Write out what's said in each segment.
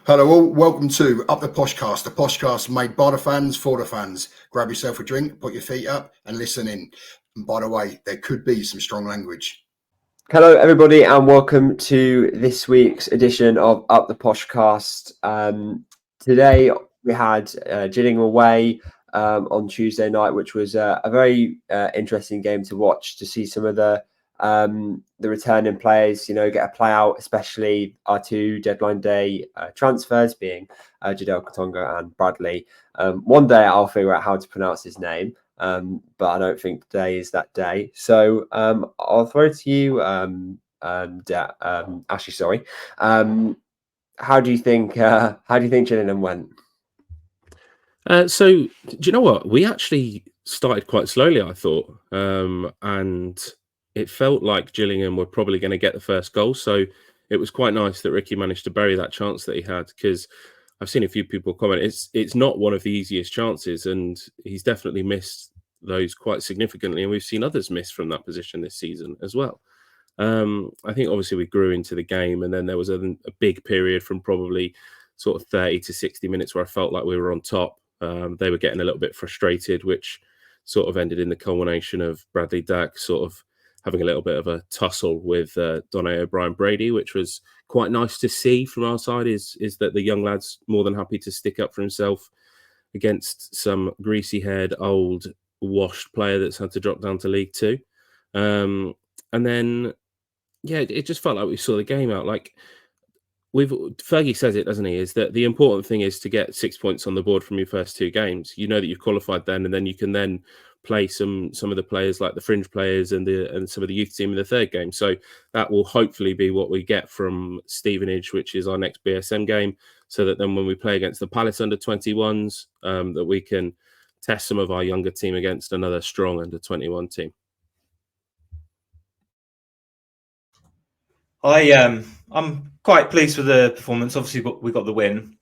Hello all, welcome to Up The Poshcast, the Poshcast made by the fans for the fans. Grab yourself a drink, put your feet up and listen in. And by the way, there could be some strong language. Hello everybody and welcome to this week's edition of Up The Poshcast. Today we had Gillingham away on Tuesday night, which was a very interesting game to watch, to see some of the returning players, get a play out, especially our two deadline day transfers being Jadel Katonga and Bradley. One day I'll figure out how to pronounce his name, but I don't think today is that day. So I'll throw it to you, Ashley. Sorry. How do you think Gillingham went? So do you know what? We actually started quite slowly, I thought, and it felt like Gillingham were probably going to get the first goal. So it was quite nice that Ricky managed to bury that chance that he had, because I've seen a few people comment it's not one of the easiest chances, and he's definitely missed those quite significantly, and we've seen others miss from that position this season as well. I think obviously we grew into the game, and then there was a big period from probably sort of 30 to 60 minutes where I felt like we were on top. They were getting a little bit frustrated, which sort of ended in the culmination of Bradley Dack sort of having a little bit of a tussle with Donne O'Brien Brady, which was quite nice to see from our side, is that the young lad's more than happy to stick up for himself against some greasy-haired, old, washed player that's had to drop down to League Two. And then, yeah, it just felt like we saw the game out. Like, Fergie says it, doesn't he, is that the important thing is to get 6 points on the board from your first two games. You know that you've qualified then, and then you can then play some of the players, like the fringe players and some of the youth team in the third game. So that will hopefully be what we get from Stevenage, which is our next BSM game, so that then when we play against the Palace under 21s, that we can test some of our younger team against another strong under 21 team. I'm quite pleased with the performance. Obviously, we got the win.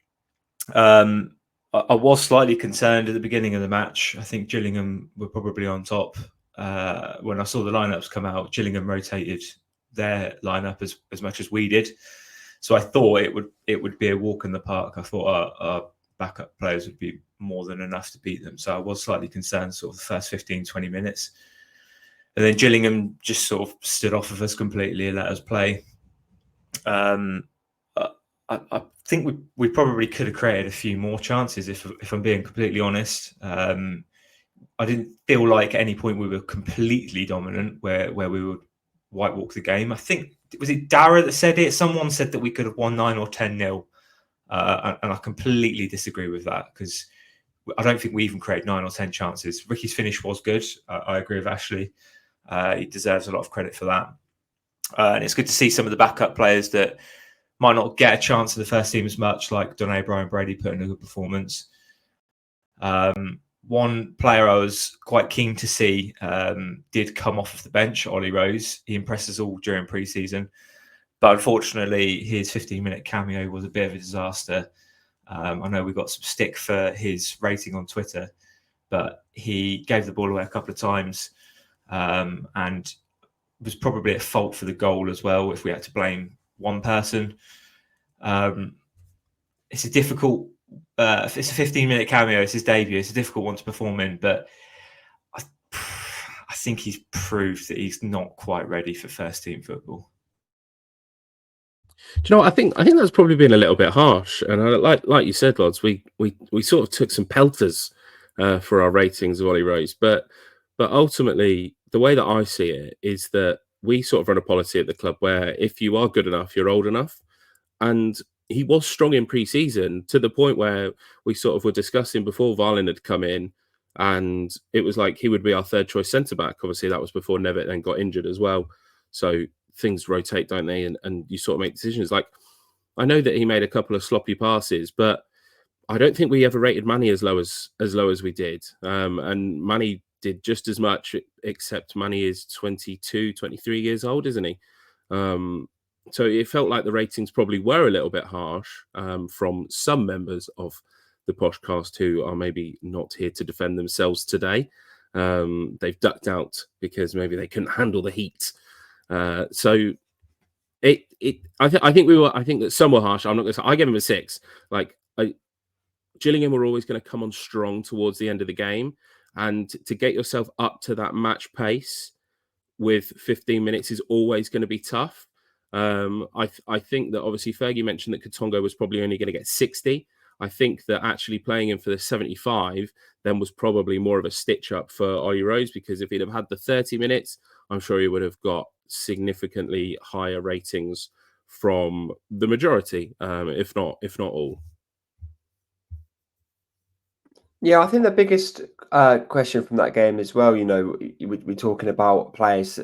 I was slightly concerned at the beginning of the match. I think Gillingham were probably on top. When I saw the lineups come out, Gillingham rotated their lineup as much as we did. So I thought it would be a walk in the park. I thought our backup players would be more than enough to beat them. So I was slightly concerned sort of the first 15, 20 minutes. And then Gillingham just sort of stood off of us completely and let us play. I think we probably could have created a few more chances, if I'm being completely honest. I didn't feel like at any point we were completely dominant where we would white walk the game. I think, was it Dara that said it? Someone said that we could have won 9 or 10-0. And I completely disagree with that, because I don't think we even created 9 or 10 chances. Ricky's finish was good. I agree with Ashley. He deserves a lot of credit for that. And it's good to see some of the backup players that might not get a chance in the first team as much, like Donne O'Brien Brady put in a good performance. One player I was quite keen to see did come off of the bench, Ollie Rose. He impressed us all during pre-season. But unfortunately, his 15-minute cameo was a bit of a disaster. I know we got some stick for his rating on Twitter, but he gave the ball away a couple of times and was probably at fault for the goal as well, if we had to blame one person. It's a difficult, it's a 15-minute cameo, it's his debut, it's a difficult one to perform in, but I think he's proved that he's not quite ready for first team football. Do you know what? I think that's probably been a little bit harsh, and like you said, lads, we sort of took some pelters for our ratings of Ollie Rose, but ultimately the way that I see it is that we sort of run a policy at the club where if you are good enough, you're old enough, and he was strong in pre-season to the point where we sort of were discussing before Varlin had come in, and it was like he would be our third choice centre back. Obviously, that was before Nevitt then got injured as well, so things rotate, don't they? And you sort of make decisions. Like, I know that he made a couple of sloppy passes, but I don't think we ever rated Manny as low as we did. And Manny did just as much, except Manny is 22, 23 years old, isn't he? So it felt like the ratings probably were a little bit harsh from some members of the Poshcast who are maybe not here to defend themselves today. They've ducked out because maybe they couldn't handle the heat. So I think that some were harsh. I'm not going to say I gave him a 6. Gillingham were always going to come on strong towards the end of the game, and to get yourself up to that match pace with 15 minutes is always going to be tough. I think that obviously Fergie mentioned that Katongo was probably only going to get 60. I think that actually playing him for the 75 then was probably more of a stitch up for Ollie Rose, because if he'd have had the 30 minutes, I'm sure he would have got significantly higher ratings from the majority, if not all. Yeah, I think the biggest question from that game as well, we're talking about players.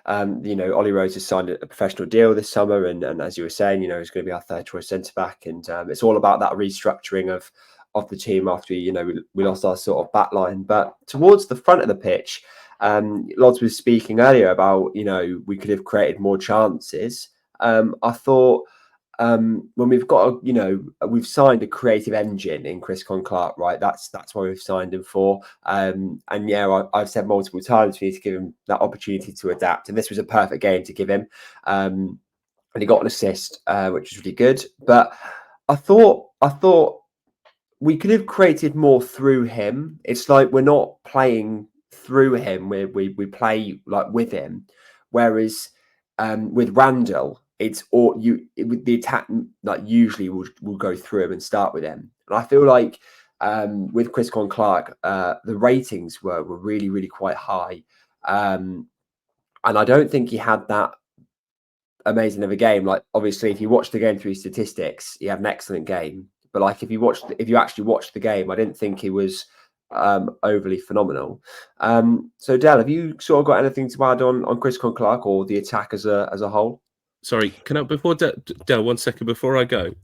Ollie Rose has signed a professional deal this summer, and as you were saying, he's going to be our third choice centre back, and it's all about that restructuring of the team after we lost our sort of back line. But towards the front of the pitch, Lods was speaking earlier about we could have created more chances. I thought. When we've got we've signed a creative engine in Chris Clark, right? That's what we've signed him for. And yeah, I've said multiple times we need to give him that opportunity to adapt, and this was a perfect game to give him. And he got an assist, which was really good. But I thought we could have created more through him. It's like we're not playing through him; we play like with him. Whereas with Randall, it's all the attack like usually will go through him and start with him. And I feel like with Chris Clark, the ratings were really, really quite high. And I don't think he had that amazing of a game. Like, obviously, if you watch the game through statistics, he had an excellent game. But like if you actually watched the game, I didn't think he was overly phenomenal. So Del, have you sort of got anything to add on Chris Clark or the attack as a whole? Sorry, can I before Del 1 second before I go,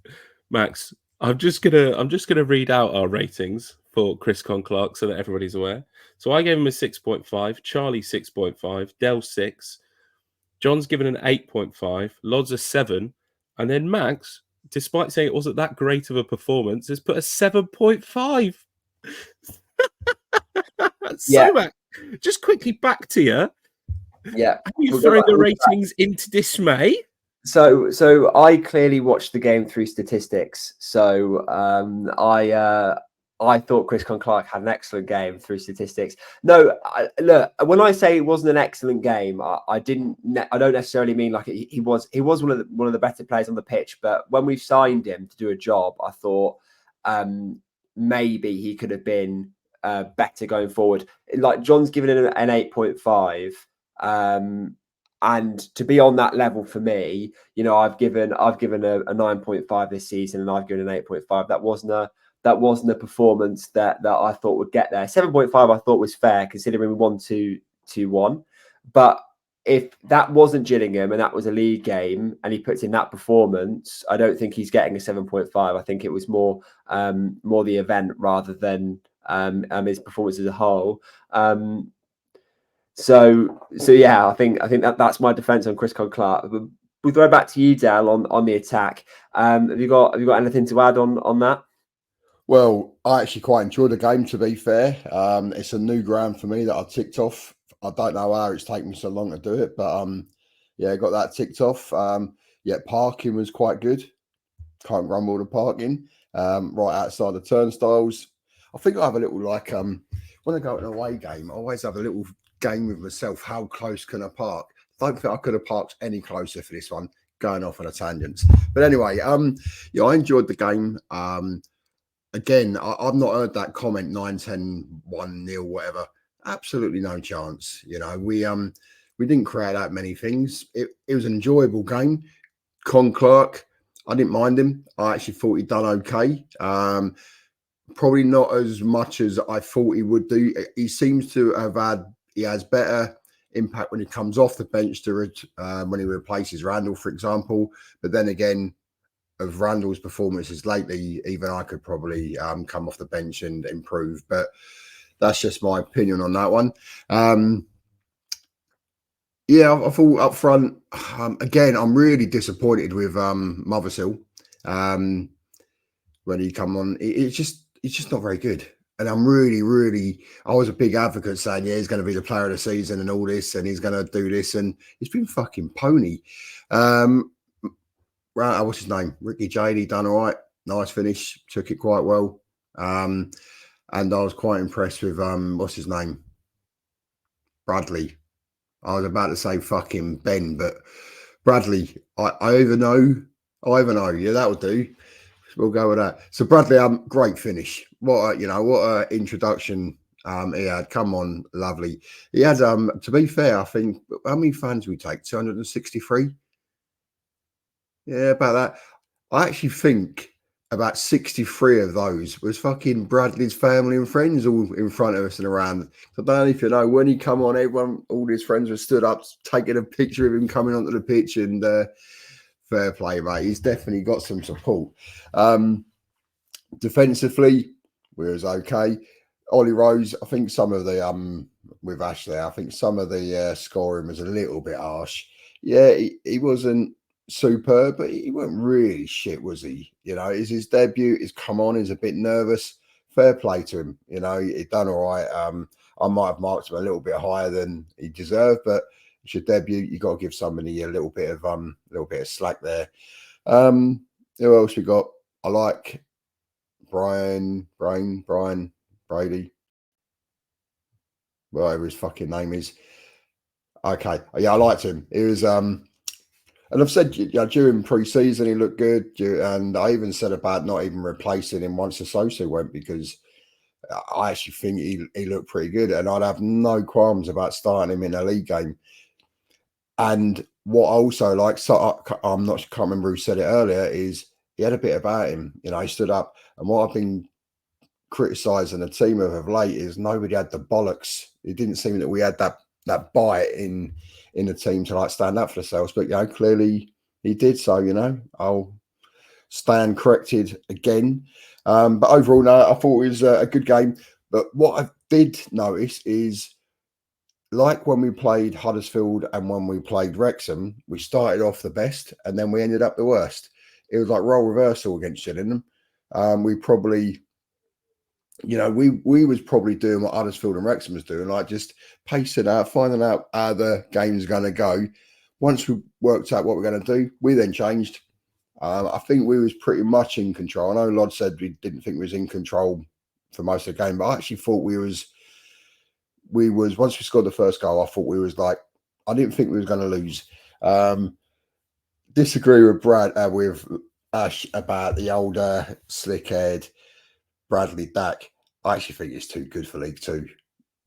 Max? I'm just gonna read out our ratings for Chris Clark so that everybody's aware. So I gave him a 6.5, Charlie 6.5, Del 6, John's given an 8.5, Lods a 7, and then Max, despite saying it wasn't that great of a performance, has put a 7.5. So Max, just quickly back to you. Yeah, are you throwing the ratings into dismay? So I clearly watched the game through statistics. So I thought Chris Clark had an excellent game through statistics. No, look, when I say it wasn't an excellent game, I don't necessarily mean like he was one of the better players on the pitch. But when we signed him to do a job, I thought maybe he could have been better going forward. Like John's given it an 8.5. And to be on that level for me, I've given a 9.5 this season, and I've given an 8.5. That wasn't a performance that I thought would get there. 7.5 I thought was fair considering we won 2-1. But if that wasn't Gillingham and that was a league game and he puts in that performance, I don't think he's getting a 7.5. I think it was more the event rather than his performance as a whole. So yeah, I think that's my defense on Chris Clark. We'll throw it back to you, Del, on the attack. Have you got anything to add on that? Well, I actually quite enjoyed the game, to be fair. It's a new ground for me that I ticked off. I don't know how it's taken me so long to do it, but yeah, got that ticked off. Yeah, parking was quite good. Can't grumble the parking. Right outside the turnstiles. I think I have a little when I go to an away game, I always have a little game with myself. How close can I park? Don't think I could have parked any closer for this one. Going off on a tangent, but anyway, yeah, I enjoyed the game. Again, I've not heard that comment 9-10, 1-0, whatever. Absolutely no chance. We didn't create that many things. It was an enjoyable game. Clark, I didn't mind him. I actually thought he'd done okay. Probably not as much as I thought he would do. He seems to have he has better impact when he comes off the bench when he replaces Randall, for example. But then again, of Randall's performances lately, even I could probably come off the bench and improve. But that's just my opinion on that one. Yeah, I thought up front, again, I'm really disappointed with Mothersill. When he come on, it's just not very good. And I'm really, I was a big advocate saying, yeah, he's going to be the player of the season and all this, and he's going to do this. And he's been fucking pony. what's his name? Ricky Jady done all right. Nice finish. Took it quite well. And I was quite impressed with what's his name? Bradley. I was about to say fucking Ben, but Bradley. I even know. Yeah, that'll do. We'll go with that. So Bradley, great finish. What a introduction he had. Come on, lovely. He had to be fair, I think how many fans we take? 263. Yeah, about that. I actually think about 63 of those was fucking Bradley's family and friends all in front of us and around. So I don't know if you know, when he come on, all his friends were stood up taking a picture of him coming onto the pitch, and fair play, mate. He's definitely got some support. Defensively, we was okay. Ollie Rose, I think some of the with Ashley, I think some of the scoring was a little bit harsh. Yeah, he wasn't superb, but he wasn't really shit, was he? You know, it's his debut. He's come on. He's a bit nervous. Fair play to him. You know, he done all right. I might have marked him a little bit higher than he deserved, but it's your debut. You got to give somebody a little bit of slack there. Who else we got? I like Brian Brady, whatever his fucking name is. Okay, yeah, I liked him. He was and I've said, you know, during pre-season he looked good, and I even said about not even replacing him once the Sosa went, because I actually think he looked pretty good, and I'd have no qualms about starting him in a league game. And what I also like, so can't remember who said it earlier, is he had a bit about him. You know, he stood up, and what I've been criticising the team of late is nobody had the bollocks. It didn't seem that we had that bite in the team to like stand up for themselves, but you know, clearly he did. So you know, I'll stand corrected again. But overall, no, I thought it was a good game. But what I did notice is, like when we played Huddersfield and when we played Wrexham, we started off the best and then we ended up the worst. It was like role reversal against Gillingham. We probably, you know, we was probably doing what Huddersfield and Wrexham was doing, like just pacing out, finding out how the game's going to go. Once we worked out what we're going to do, we then changed. I think we was pretty much in control. I know Lod said we didn't think we was in control for most of the game, but I actually thought we was once we scored the first goal, I thought we was like, I didn't think we was going to lose. Disagree with Ash about the older slick-haired Bradley Dack. I actually think he's too good for League Two.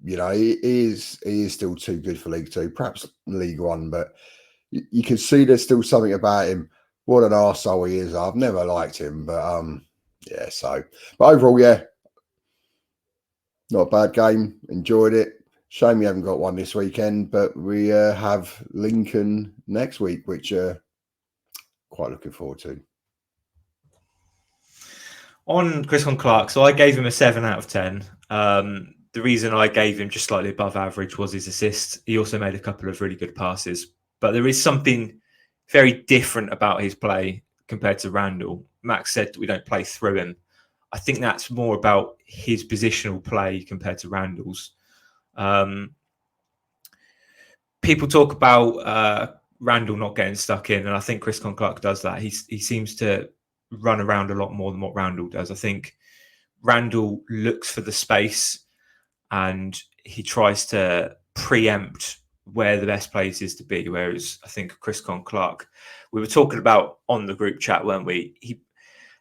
You know, he is still too good for League Two, perhaps League One, but you can see there's still something about him. What an arsehole he is. I've never liked him, but yeah, so. But overall, yeah, not a bad game. Enjoyed it. Shame we haven't got one this weekend, but we have Lincoln next week, which quite looking forward to. On Chris Clark, so I gave him a 7 out of 10. The reason I gave him just slightly above average was his assist. He also made a couple of really good passes, but there is something very different about his play compared to Randall. Max said that we don't play through him. I think that's more about his positional play compared to Randall's. People talk about Randall not getting stuck in, and I think Chris Clark does that. He seems to run around a lot more than what Randall does. I think Randall looks for the space and he tries to preempt where the best place is to be, whereas I think Chris Clark, we were talking about on the group chat, weren't we?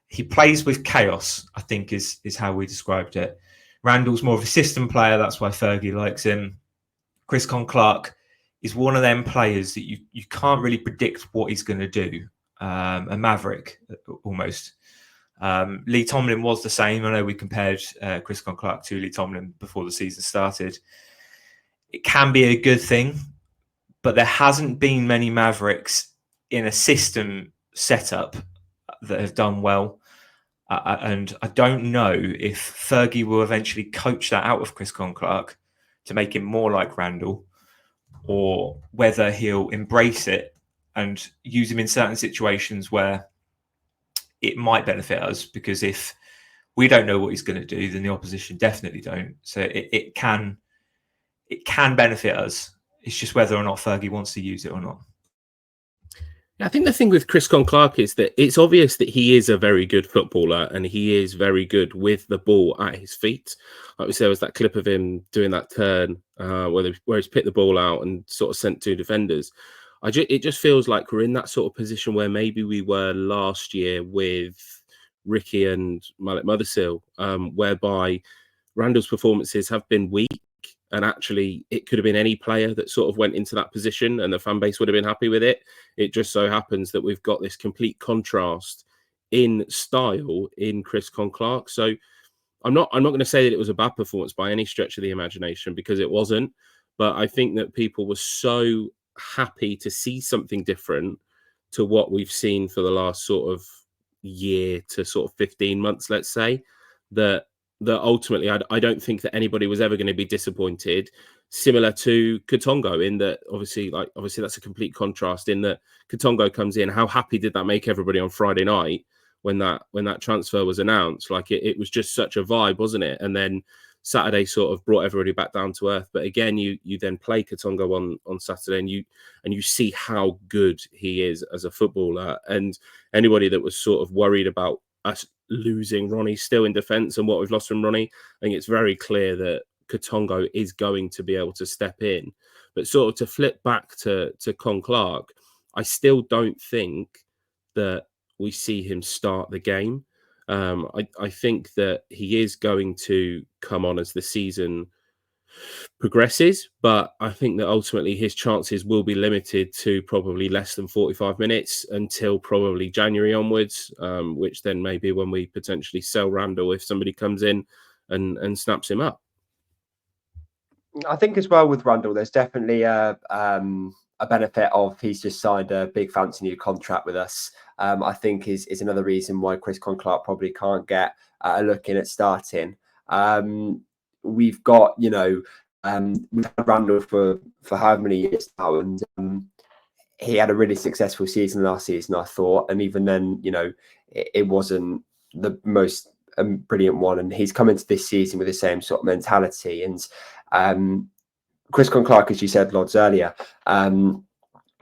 He plays with chaos, I think is how we described it. Randall's more of a system player, that's why Fergie likes him. Chris Clark is one of them players that you can't really predict what he's going to do. A maverick, almost. Lee Tomlin was the same. I know we compared Chris Clark to Lee Tomlin before the season started. It can be a good thing, but there hasn't been many mavericks in a system setup that have done well. And I don't know if Fergie will eventually coach that out of Chris Clark to make him more like Randall, or whether he'll embrace it and use him in certain situations where it might benefit us, because if we don't know what he's going to do, then the opposition definitely don't. So it can benefit us. It's just whether or not Fergie wants to use it or not. I think the thing with Chris Clark is that it's obvious that he is a very good footballer and he is very good with the ball at his feet. Like we said, there was that clip of him doing that turn where he's picked the ball out and sort of sent two defenders. It just feels like we're in that sort of position where maybe we were last year with Ricky and Malik Mothersill, whereby Randall's performances have been weak. And actually, it could have been any player that sort of went into that position and the fan base would have been happy with it. It just so happens that we've got this complete contrast in style in Chris Clark. So I'm not going to say that it was a bad performance by any stretch of the imagination, because it wasn't. But I think that people were so happy to see something different to what we've seen for the last sort of year to sort of 15 months, let's say, that ultimately I don't think that anybody was ever going to be disappointed. Similar to Katongo, in that obviously that's a complete contrast, in that Katongo comes in. How happy did that make everybody on Friday night when that transfer was announced? Like it was just such a vibe, wasn't it? And then Saturday sort of brought everybody back down to earth. But again, you then play Katongo on Saturday, and you see how good he is as a footballer. And anybody that was sort of worried about us losing Ronnie still in defence and what we've lost from Ronnie, I think it's very clear that Katongo is going to be able to step in. But sort of to flip back to Clark, I still don't think that we see him start the game. I think that he is going to come on as the season progresses, but I think that ultimately his chances will be limited to probably less than 45 minutes until probably January onwards, which then maybe when we potentially sell Randall if somebody comes in and snaps him up. I think as well with Randall, there's definitely a benefit of he's just signed a big fancy new contract with us. I think is another reason why Chris Clark probably can't get a look in at starting. We've got, we've had Randall for however many years now, and he had a really successful season last season, I thought, and even then, it wasn't the most brilliant one, and he's come into this season with the same sort of mentality. And Chris Clark, as you said, Lods, earlier,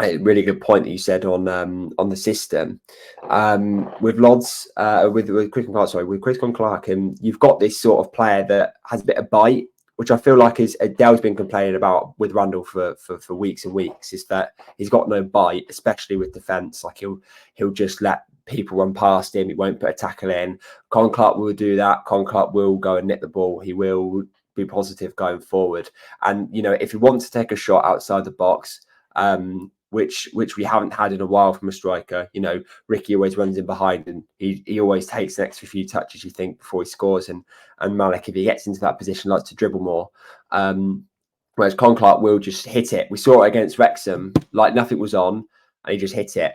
a really good point that you said on the system with Lods, with Chris Clark, and you've got this sort of player that has a bit of bite, which I feel like is Dale's been complaining about with Randall for weeks and weeks, is that he's got no bite, especially with defence. Like he'll just let people run past him. He won't put a tackle in. Clark will do that. Clark will go and nick the ball. He will be positive going forward. And if he wants to take a shot outside the box, which we haven't had in a while from a striker. Ricky always runs in behind, and he always takes an extra few touches, you think, before he scores. And Malik, if he gets into that position, likes to dribble more. Whereas Clark will just hit it. We saw it against Wrexham, like nothing was on, and he just hit it.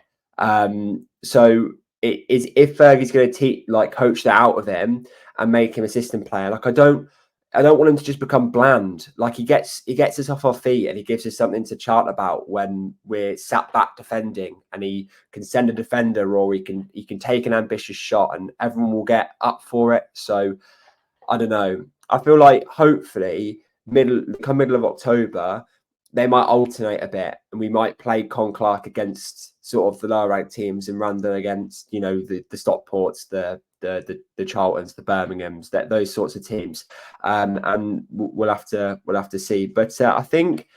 So it is, if Fergie's going to coach that out of him and make him a system player. Like I don't want him to just become bland. Like he gets us off our feet, and he gives us something to chant about when we're sat back defending, and he can send a defender, or he can take an ambitious shot, and everyone will get up for it. So I don't know. I feel like hopefully middle of October, they might alternate a bit, and we might play Clark against sort of the lower ranked teams and Randall against, the Stockports, the Charltons, the Birminghams, those sorts of teams. And we'll have to see. But I think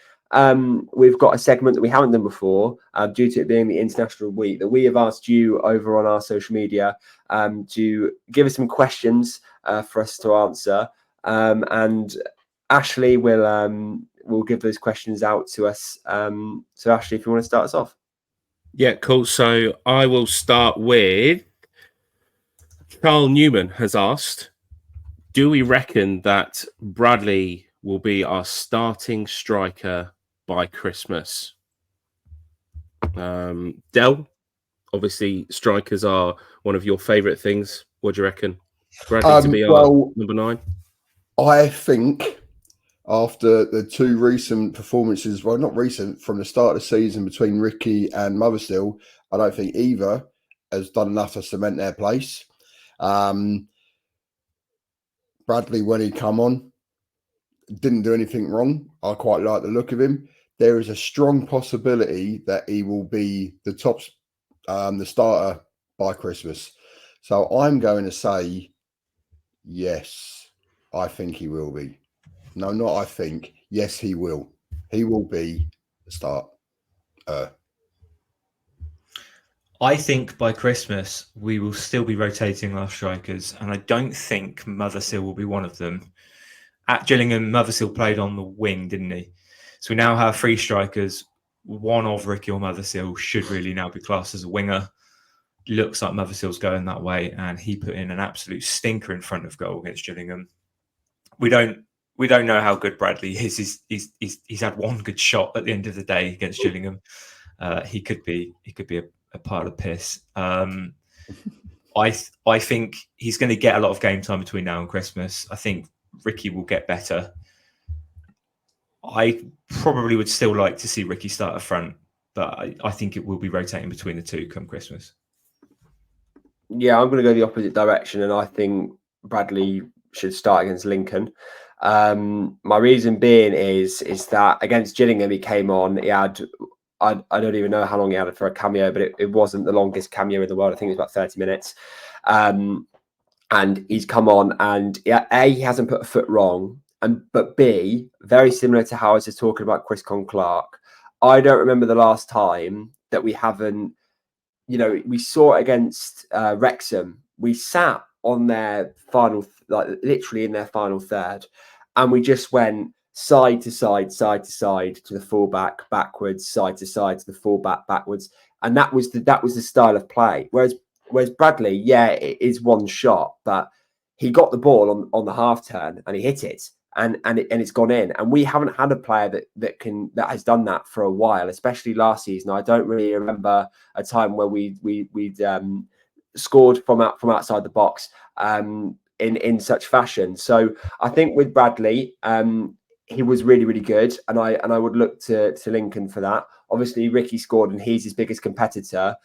we've got a segment that we haven't done before, due to it being the International Week, that we have asked you over on our social media to give us some questions for us to answer. And Ashley will give those questions out to us. So Ashley, if you want to start us off. Yeah, cool. So I will start with Carl Newman has asked, do we reckon that Bradley will be our starting striker by Christmas? Del, obviously strikers are one of your favourite things. What do you reckon? Bradley to be our number 9? I think after the two recent performances, well, not recent, from the start of the season between Ricky and Mothersill, I don't think either has done enough to cement their place. Bradley, when he come on, didn't do anything wrong. I quite like the look of him. There is a strong possibility that he will be the top the starter by Christmas. So I'm going to say yes. I think he will be. No, not I think. Yes, he will. He will be the start. I think by Christmas we will still be rotating our strikers, and I don't think Mothersill will be one of them. At Gillingham, Mothersill played on the wing, didn't he? So we now have 3 strikers. One of Ricky or Mothersill should really now be classed as a winger. Looks like Mothersill's going that way, and he put in an absolute stinker in front of goal against Gillingham. We don't know how good Bradley is. He's had one good shot at the end of the day against Gillingham. He could be a pile of piss. I think he's going to get a lot of game time between now and Christmas. I think Ricky will get better. I probably would still like to see Ricky start up front, but I think it will be rotating between the two come Christmas. Yeah, I'm going to go the opposite direction, and I think Bradley should start against Lincoln. My reason being is that against Gillingham he came on. He had I don't even know how long he had for a cameo, but it wasn't the longest cameo in the world. I think it was about 30 minutes. And he's come on, and A, he hasn't put a foot wrong, but B, very similar to how I was just talking about Chris Clark. I don't remember the last time that we haven't. We saw it against Wrexham. We sat on their final, literally in their final third, and we just went side to side to the fullback, backwards, side to side to the fullback, backwards, and that was the style of play. Whereas Bradley, yeah, it is one shot, but he got the ball on the half turn and he hit it. And it's gone in, and we haven't had a player that has done that for a while, especially last season. I don't really remember a time where we'd scored from outside the box in such fashion. So I think with Bradley, he was really, really good, and I would look to Lincoln for that. Obviously, Ricky scored, and he's his biggest competitor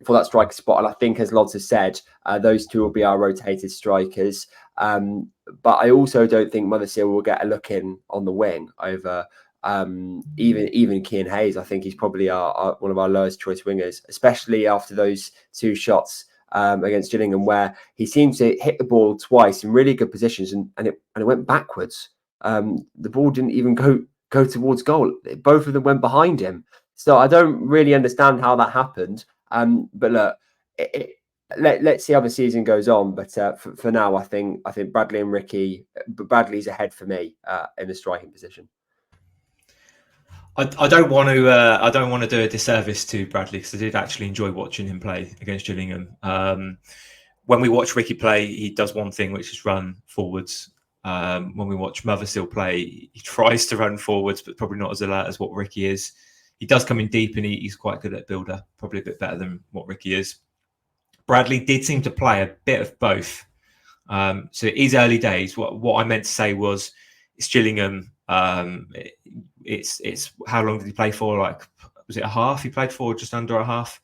for that striker spot. And I think, as Lods has said, those two will be our rotated strikers. But I also don't think Mothersill will get a look in on the wing over even Kean Hayes. I think he's probably one of our lowest choice wingers, especially after those 2 shots against Gillingham, where he seems to hit the ball twice in really good positions, and it went backwards. The ball didn't even go towards goal. Both of them went behind him. So I don't really understand how that happened. But look, let's see how the season goes on. But for now, I think Bradley and Ricky, Bradley's ahead for me in the striking position. I don't want to do a disservice to Bradley, because I did actually enjoy watching him play against Gillingham. When we watch Ricky play, he does one thing, which is run forwards. When we watch Mothersill play, he tries to run forwards, but probably not as alert as what Ricky is. He does come in deep, and he's quite good at build up, probably a bit better than what Ricky is. Bradley did seem to play a bit of both. So it is early days. What I meant to say was, it's Gillingham. It's how long did he play for? Was it a half? He played for just under a half.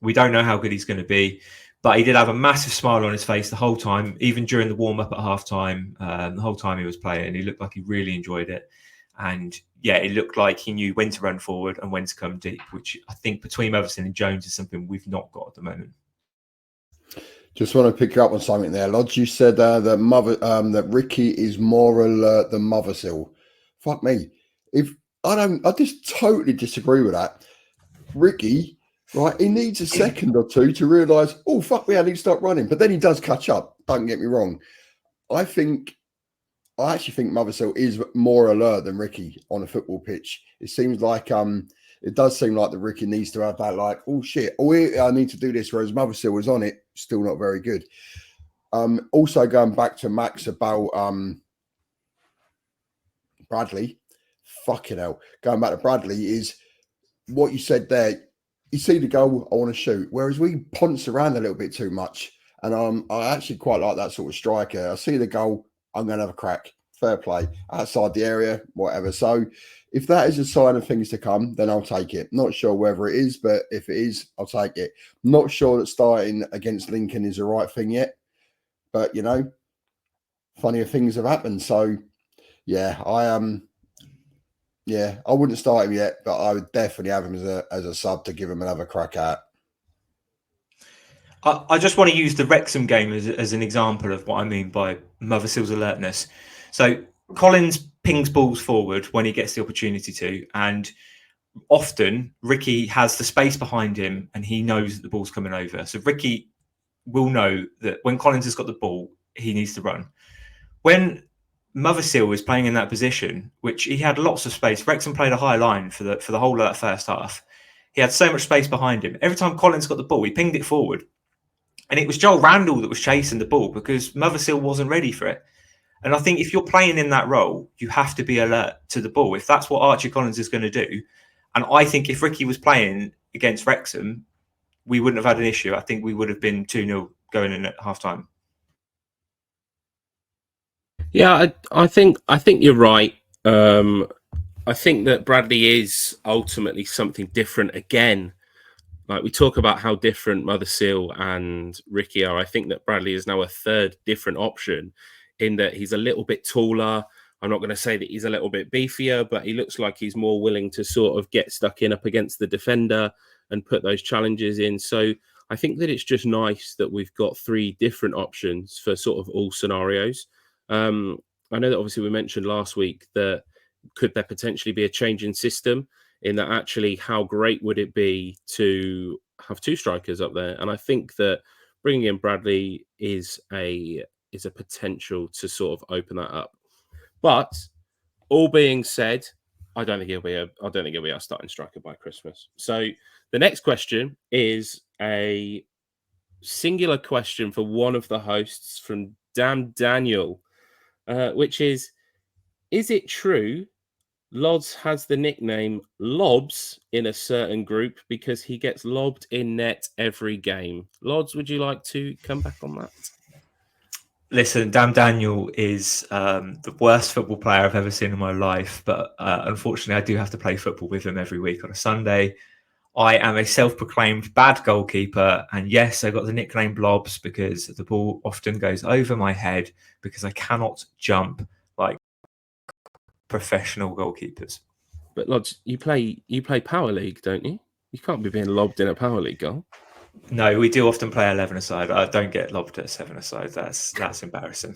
We don't know how good he's going to be, but he did have a massive smile on his face the whole time, even during the warm up at half time. The whole time he was playing, he looked like he really enjoyed it. And yeah, it looked like he knew when to run forward and when to come deep, which I think between Everson and Jones is something we've not got at the moment. Just want to pick you up on something there, Lodge. You said that Ricky is more alert than Mothersill. Fuck me. I just totally disagree with that. Ricky, right, he needs a second or two to realise, oh fuck me, I need to start running. But then he does catch up. Don't get me wrong. I actually think Mothersill is more alert than Ricky on a football pitch. It seems like it does seem like the Ricky needs to have that, like, oh shit, I need to do this, whereas Mothersill was on it, still not very good. Also going back to Max about Bradley, fucking hell. Going back to Bradley is what you said there. You see the goal, I want to shoot. Whereas we ponce around a little bit too much. And I actually quite like that sort of striker. I see the goal, I'm going to have a crack. Fair play. Outside the area, whatever. So if that is a sign of things to come, then I'll take it. Not sure whether it is, but if it is, I'll take it. Not sure that starting against Lincoln is the right thing yet. But, funnier things have happened. So, yeah, Yeah, I wouldn't start him yet, but I would definitely have him as a sub to give him another crack at. I just want to use the Wrexham game as an example of what I mean by Motherseel's alertness. So Collins pings balls forward when he gets the opportunity to, and often Ricky has the space behind him and he knows that the ball's coming over. So Ricky will know that when Collins has got the ball, he needs to run. When Motherseel was playing in that position, which he had lots of space, Wrexham played a high line for the whole of that first half. He had so much space behind him. Every time Collins got the ball, he pinged it forward. And it was Joel Randall that was chasing the ball because Motherseel wasn't ready for it. And I think if you're playing in that role, you have to be alert to the ball. If that's what Archie Collins is going to do, and I think if Ricky was playing against Wrexham, we wouldn't have had an issue. I think we would have been 2-0 going in at half time. Yeah, I think you're right. I think that Bradley is ultimately something different again. Like we talk about how different Motherseel and Ricky are. I think that Bradley is now a third different option in that he's a little bit taller. I'm not going to say that he's a little bit beefier, but he looks like he's more willing to sort of get stuck in up against the defender and put those challenges in. So I think that it's just nice that we've got three different options for sort of all scenarios. I know that obviously we mentioned last week that could there potentially be a change in system in that actually how great would it be to have two strikers up there? And I think that bringing in Bradley is a potential to sort of open that up. But all being said, I don't think he'll be our starting striker by Christmas. So the next question is a singular question for one of the hosts from Damn Daniel, which is it true Lods has the nickname Lobs in a certain group because he gets lobbed in net every game? Lods, would you like to come back on that? Listen, Damn Daniel is the worst football player I've ever seen in my life, but unfortunately I do have to play football with him every week on a Sunday. I am a self-proclaimed bad goalkeeper, and yes, I got the nickname Blobs because the ball often goes over my head because I cannot jump like professional goalkeepers. But Lods, you play Power League, don't you? You can't be being lobbed in a Power League goal. No, we do often play 11 aside. I don't get lobbed at 7 aside. That's embarrassing.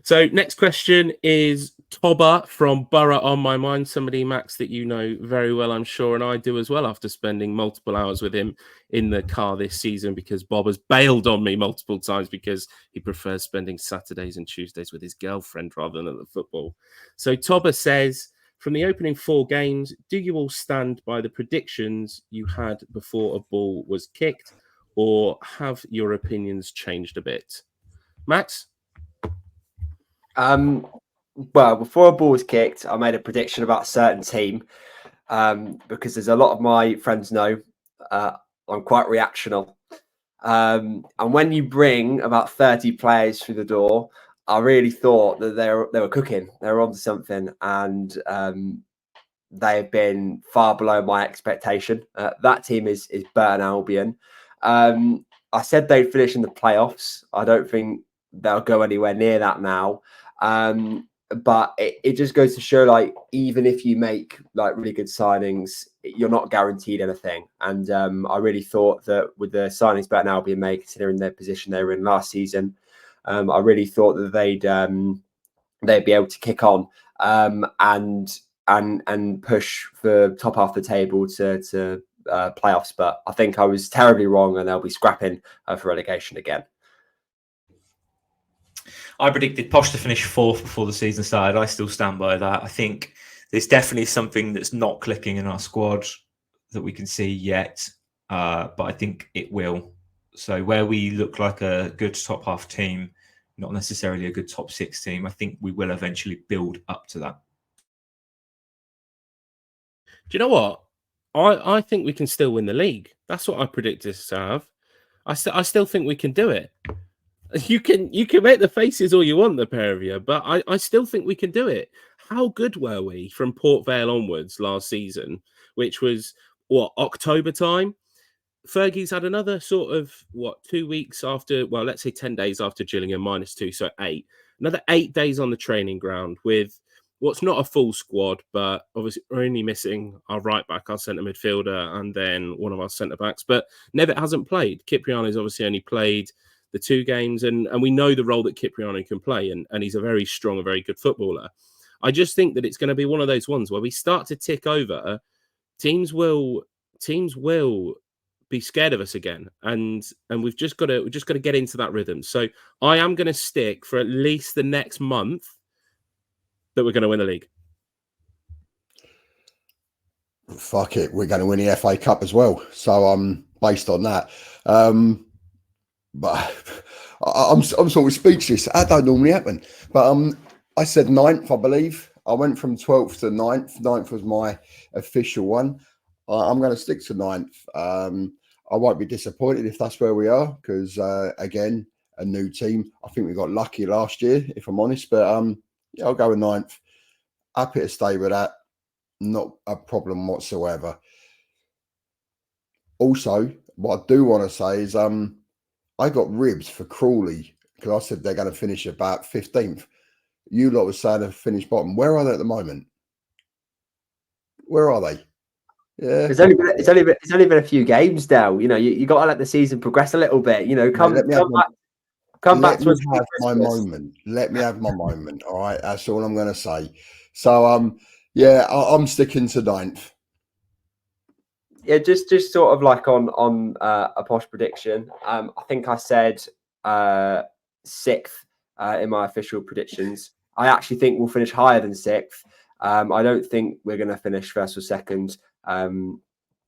So next question is Tobber from Borough on My Mind, somebody, Max, that you know very well, I'm sure, and I do as well after spending multiple hours with him in the car this season because Bob has bailed on me multiple times because he prefers spending Saturdays and Tuesdays with his girlfriend rather than at the football. So Tobber says, from the opening 4 games, do you all stand by the predictions you had before a ball was kicked, or have your opinions changed a bit? Max? Well, before a ball was kicked, I made a prediction about a certain team because as a lot of my friends know, I'm quite reactional. And when you bring about 30 players through the door, I really thought that they were cooking. They were onto something, and they've been far below my expectation. That team is Burton Albion. I said they'd finish in the playoffs. I don't think they'll go anywhere near that now. But it just goes to show, like, even if you make like really good signings, you're not guaranteed anything. And I really thought that with the signings Burton Albion made, considering their position they were in last season, I really thought that they'd be able to kick on and push for top half the table to playoffs. But I think I was terribly wrong, and they'll be scrapping for relegation again. I predicted Posh to finish 4th before the season started. I still stand by that. I think there's definitely something that's not clicking in our squad that we can see yet, but I think it will. So where we look like a good top half team, not necessarily a good top 6 team, I think we will eventually build up to that. Do you know what? I think we can still win the league. That's what I predicted to have. I still think we can do it. You can make the faces all you want, the pair of you, but I still think we can do it. How good were we from Port Vale onwards last season, which was, October time? Fergie's had another sort of, 2 weeks after, let's say 10 days after Gillingham -2, so 8. Another 8 days on the training ground with what's not a full squad, but obviously we're only missing our right back, our centre midfielder, and then one of our centre backs. But Nevitt hasn't played. Cipriani's obviously only played the 2 games, and we know the role that Cipriani can play, and he's a very strong, a very good footballer. I just think that it's going to be one of those ones where we start to tick over. Teams will be scared of us again, and we've just got to get into that rhythm. So I am going to stick for at least the next month that we're going to win the league. Fuck it, we're going to win the FA Cup as well. So based on that, but I'm sort of speechless. That don't normally happen. But I said 9th, I believe. I went from 12th to 9th. 9th was my official one. I'm going to stick to 9th. I won't be disappointed if that's where we are, because again, a new team. I think we got lucky last year, if I'm honest. But yeah, I'll go with 9th. Happy to stay with that. Not a problem whatsoever. Also, what I do want to say is I got ribs for Crawley because I said they're going to finish about 15th. You lot were saying they finished bottom. Where are they at the moment? Where are they? Yeah, It's only been a few games now. You know, you got to let the season progress a little bit. You know, come back to us. Have my moment. Let me have my moment. All right, that's all I'm going to say. So yeah, I'm sticking to 9th. Yeah, just sort of like on a posh prediction. I think I said 6th in my official predictions. I actually think we'll finish higher than 6th. I don't think we're going to finish 1st or 2nd,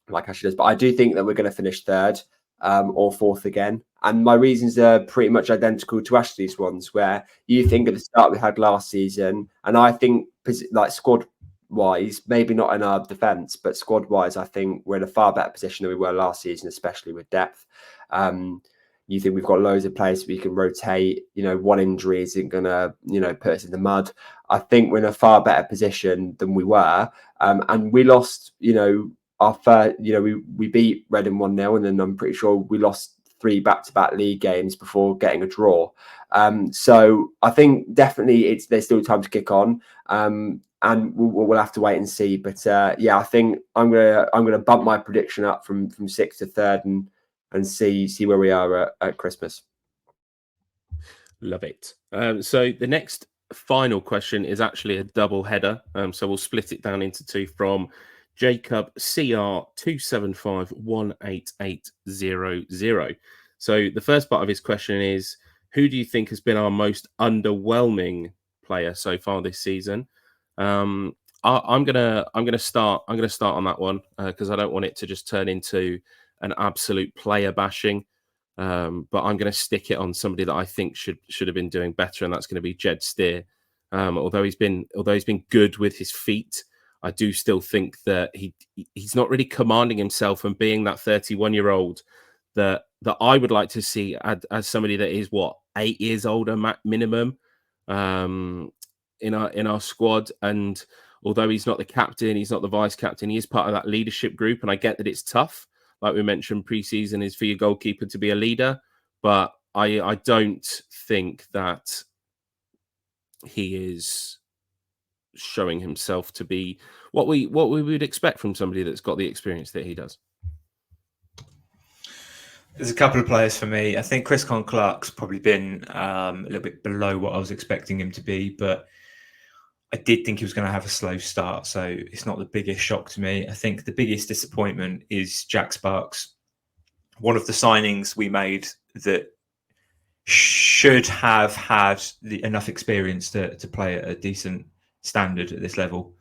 like Ashley does, but I do think that we're going to finish 3rd or 4th again. And my reasons are pretty much identical to Ashley's ones, where you think at the start we had last season, and I think like squad wise, maybe not in our defence, but squad wise, I think we're in a far better position than we were last season, especially with depth. You think we've got loads of players we can rotate. You know, one injury isn't going to, put us in the mud. I think we're in a far better position than we were. And we lost, our first, we beat Reading 1-0, and then I'm pretty sure we lost 3 back-to-back league games before getting a draw. So I think definitely there's still time to kick on. And we'll have to wait and see. But yeah, I think I'm gonna bump my prediction up from 6th to 3rd and see where we are at Christmas. Love it. So the next final question is actually a double header. So we'll split it down into 2 from Jacob CR 2751880. So the first part of his question is, who do you think has been our most underwhelming player so far this season? I'm gonna start on that one because I don't want it to just turn into an absolute player bashing. But I'm going to stick it on somebody that I think should have been doing better, and that's going to be Jed Steer. Although he's been good with his feet, I do still think that he's not really commanding himself and being that 31-year-old that I would like to see as somebody that is 8 years older minimum in our squad. And although he's not the captain, he's not the vice captain, he is part of that leadership group, and I get that it's tough. Like we mentioned, pre-season is for your goalkeeper to be a leader, but I don't think that he is showing himself to be what we would expect from somebody that's got the experience that he does. There's a couple of players for me. I think Chris Clark's probably been a little bit below what I was expecting him to be, but I did think he was going to have a slow start, so it's not the biggest shock to me. I think the biggest disappointment is Jack Sparks, one of the signings we made that should have had enough experience to play at a decent standard at this level.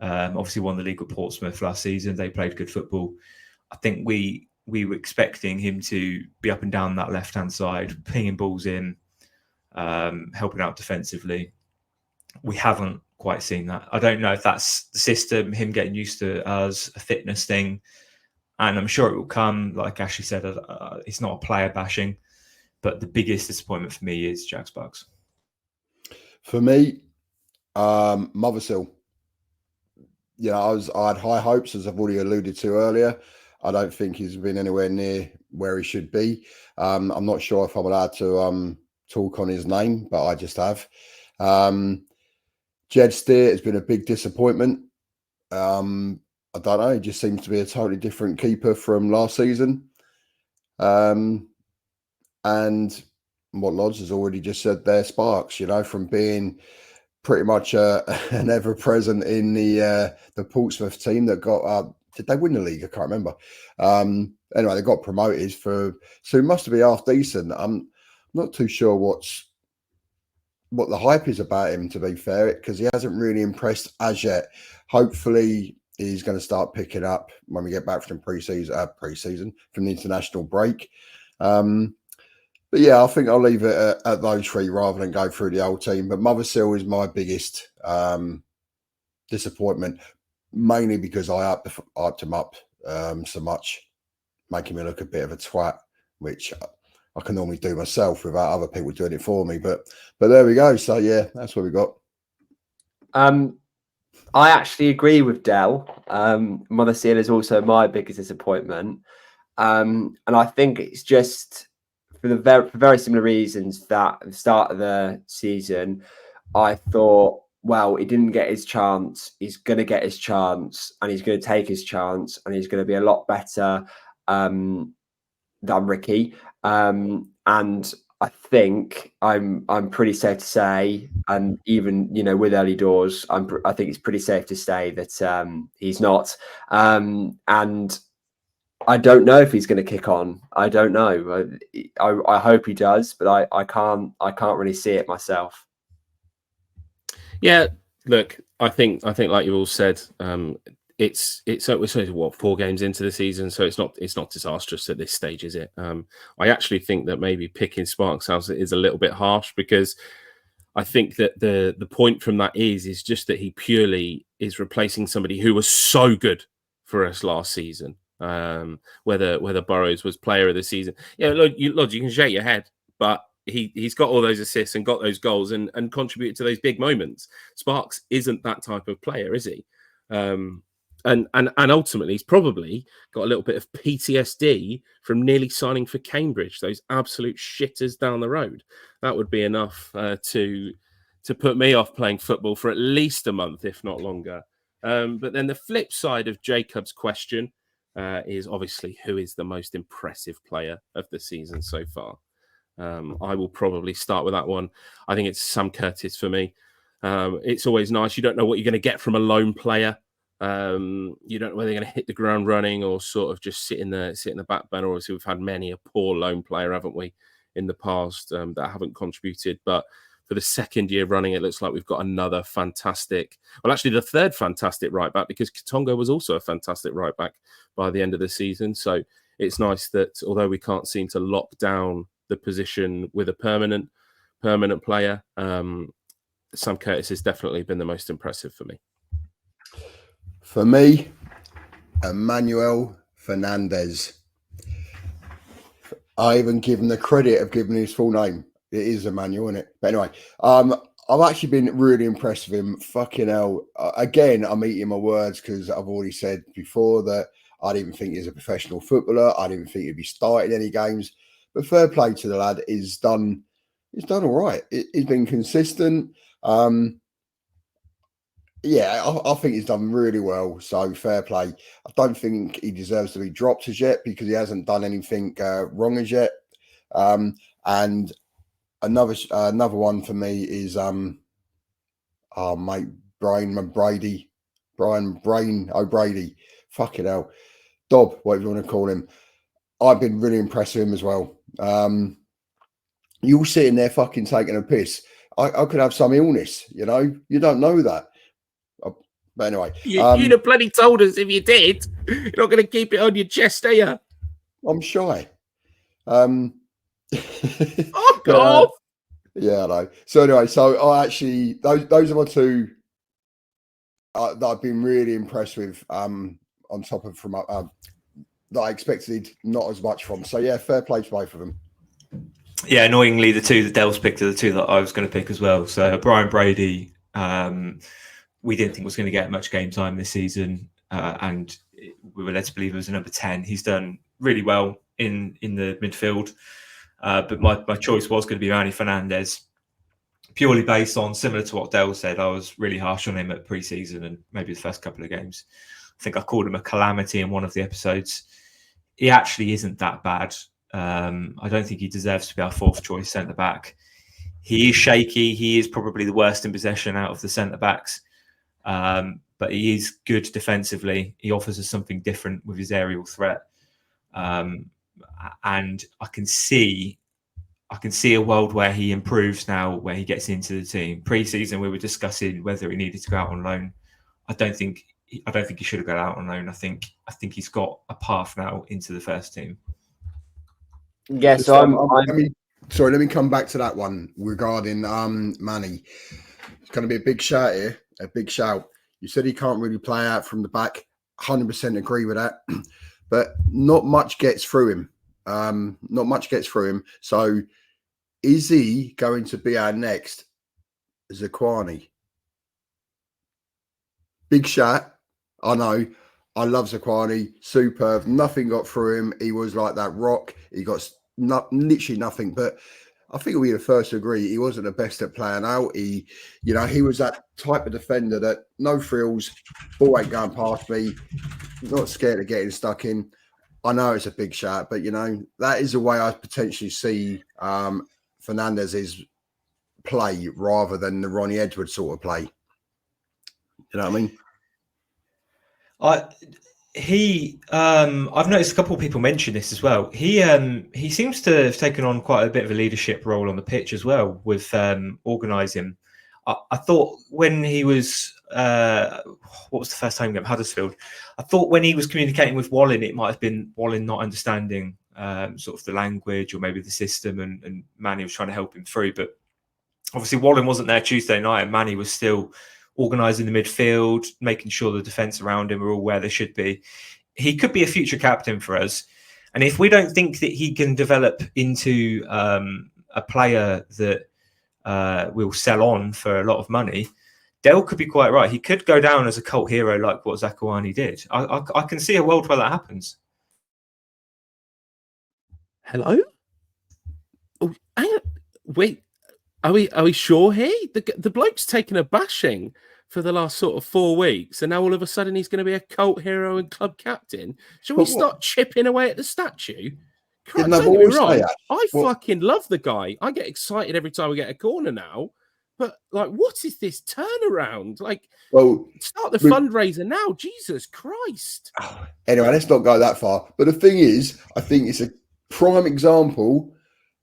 Obviously won the league with Portsmouth last season. They played good football. I think we were expecting him to be up and down that left-hand side, pinging balls in, helping out defensively. We haven't quite seen that. I don't know if that's the system, him getting used to us, a fitness thing, and I'm sure it will come. Like Ashley said, it's not a player bashing, but the biggest disappointment for me is Jack Sparks. For me, Mothersill. Yeah, I had high hopes, as I've already alluded to earlier. I don't think he's been anywhere near where he should be. I'm not sure if I'm allowed to talk on his name, but I just have. Jed Steer has been a big disappointment. I don't know. He just seems to be a totally different keeper from last season. And what Lodge has already just said there, Sparks, from being pretty much an ever-present in the Portsmouth team that got did they win the league? I can't remember. Anyway, they got promoted so he must be half decent. I'm not too sure what the hype is about him, to be fair, because he hasn't really impressed as yet. Hopefully he's going to start picking up when we get back from pre-season from the international break. But yeah, I think I'll leave it at those three rather than go through the whole team. But Mothersill is my biggest disappointment, mainly because I hyped him up so much, making me look a bit of a twat, which I can normally do myself without other people doing it for me. But there we go. So yeah, that's what we got. I actually agree with Del. Mothersill is also my biggest disappointment. And I think it's just for very similar reasons that at the start of the season, I thought, well, he didn't get his chance. He's going to get his chance, and he's going to take his chance, and he's going to be a lot better than Ricky. And I think I'm pretty safe to say, and even with early doors, I think it's pretty safe to say that he's not. And I don't know if he's going to kick on. I don't know. I hope he does, but I can't really see it myself. Yeah, look, I think like you all said, it's what, 4 games into the season, so it's not disastrous at this stage, is it? I actually think that maybe picking Sparks out is a little bit harsh, because I think that the point from that is just that he purely is replacing somebody who was so good for us last season. Whether Burrows was player of the season, Lodge, you can shake your head, but he's got all those assists and got those goals and contributed to those big moments. Sparks isn't that type of player, is he? And ultimately, he's probably got a little bit of PTSD from nearly signing for Cambridge, those absolute shitters down the road. That would be enough to put me off playing football for at least a month, if not longer. But then the flip side of Jacob's question is obviously who is the most impressive player of the season so far. I will probably start with that one. I think it's Sam Curtis for me. It's always nice. You don't know what you're going to get from a lone player. You don't know whether they're going to hit the ground running or sort of just sit in the back burner. Obviously, we've had many a poor lone player, haven't we, in the past that haven't contributed. But for the second year running, it looks like we've got another fantastic, well, actually the third fantastic right back, because Katonga was also a fantastic right back by the end of the season. So it's nice that although we can't seem to lock down the position with a permanent player, Sam Curtis has definitely been the most impressive for me. For me, Emmanuel Fernandez. I even give him the credit of giving his full name. It is Emmanuel, isn't it? But anyway, I've actually been really impressed with him. Fucking hell. Again, I'm eating my words because I've already said before that I didn't think he's a professional footballer. I didn't think he'd be starting any games. But fair play to the lad. He's done all right. He's been consistent. Yeah, I think he's done really well. So fair play. I don't think he deserves to be dropped as yet because he hasn't done anything wrong as yet. And another one for me is mate, Brian O'Brady. Fucking hell. Dob, whatever you want to call him. I've been really impressed with him as well. You're sitting there fucking taking a piss. I could have some illness, you don't know that. But anyway, you'd have bloody told us if you did. You're not going to keep it on your chest, are you? I'm shy. Fuck off. Yeah, I know. So anyway, I actually those are my two that I've been really impressed with. On top of from that I expected not as much from. So yeah, fair play to both of them. Yeah, annoyingly, the two that Dell's picked are the two that I was going to pick as well. So Brian Brady, we didn't think was going to get much game time this season, and we were led to believe it was a number 10. He's done really well in the midfield, but my choice was going to be Manny Fernandez. purely based on, similar to what Dale said, I was really harsh on him at pre-season and maybe the first couple of games. I think I called him a calamity in one of the episodes. He actually isn't that bad. I don't think he deserves to be our fourth choice centre back. He is shaky. He is probably the worst in possession out of the centre backs, but he is good defensively. He offers us something different with his aerial threat, and I can see a world where he improves now, where he gets into the team. Pre-season, we were discussing whether he needed to go out on loan. I don't think he should have gone out on loan. I think he's got a path now into the first team. Yeah, so let me come back to that one regarding Manny. It's going to be a big shout here, a big shout. You said he can't really play out from the back. 100% agree with that, but not much gets through him. Not much gets through him. So, is he going to be our next Zaquani? Big shout. I know. I love Zaquani. Superb. Nothing got through him. He was like that rock. He got literally nothing. But I think we'll be the first to agree he wasn't the best at playing out. He was that type of defender that no frills, ball ain't going past me, not scared of getting stuck in. I know it's a big shot, but that is the way I potentially see Fernandez's play rather than the Ronnie Edwards sort of play. You know what I mean? I've noticed a couple of people mention this as well. He seems to have taken on quite a bit of a leadership role on the pitch as well with organising. I thought when he was what was the first time game, Huddersfield? I thought when he was communicating with Wallen, it might have been Wallen not understanding sort of the language or maybe the system, and Manny was trying to help him through. But obviously Wallen wasn't there Tuesday night, and Manny was still organising the midfield, making sure the defence around him are all where they should be. He could be a future captain for us. And if we don't think that he can develop into a player that will sell on for a lot of money, Dale could be quite right. He could go down as a cult hero like what Zakuani did. I can see a world where that happens. Hello? Oh, hang on. Wait. Are we sure here? The bloke's taken a bashing for the last sort of 4 weeks, and now all of a sudden he's going to be a cult hero and club captain. Shall we start chipping away at the statue? Don't get me wrong. I fucking love the guy. I get excited every time we get a corner now. But what is this turnaround? Start the fundraiser now. Jesus Christ. Anyway, let's not go that far. But the thing is, I think it's a prime example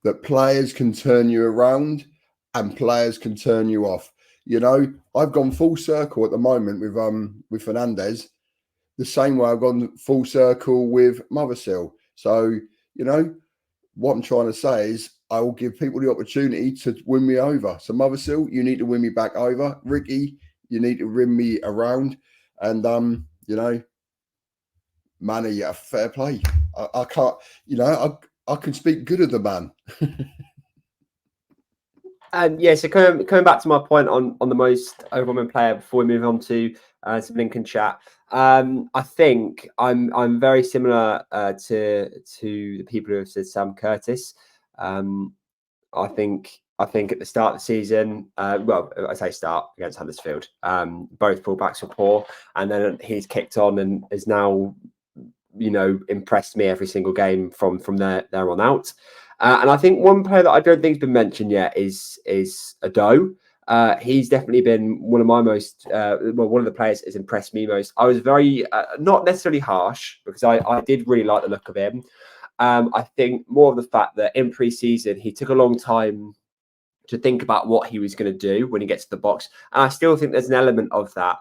that players can turn you around and players can turn you off. I've gone full circle at the moment with Fernandez, the same way I've gone full circle with Mothersill. So, what I'm trying to say is I will give people the opportunity to win me over. So Mothersill, you need to win me back over. Ricky, you need to win me around. And, Manny, fair play. I can't, I can speak good of the man. So coming back to my point on the most overwhelming player before we move on to some Lincoln chat, I think I'm very similar to the people who have said Sam Curtis. I think at the start of the season, I say start against Huddersfield, both fullbacks were poor, and then he's kicked on and is now impressed me every single game from there on out. And I think one player that I don't think has been mentioned yet is Ado. He's definitely been one of my most, one of the players that has impressed me most. I was very, not necessarily harsh, because I did really like the look of him. I think more of the fact that in pre-season, he took a long time to think about what he was going to do when he gets to the box. And I still think there's an element of that.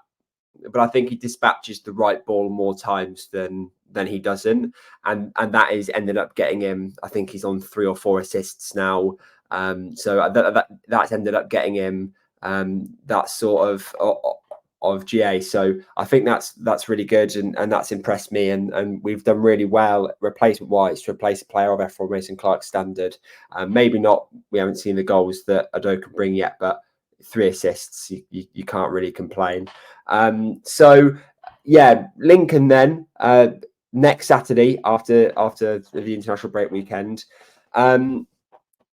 But I think he dispatches the right ball more times than he doesn't, and that is ended up getting him. I think he's on 3 or 4 assists now. So that's ended up getting him that sort of GA. So I think that's really good, and that's impressed me. And we've done really well replacement wise to replace a player of F. Mason Clark's standard. Maybe not. We haven't seen the goals that Ado can bring yet, but 3 assists, you can't really complain. Lincoln then next Saturday after the international break weekend.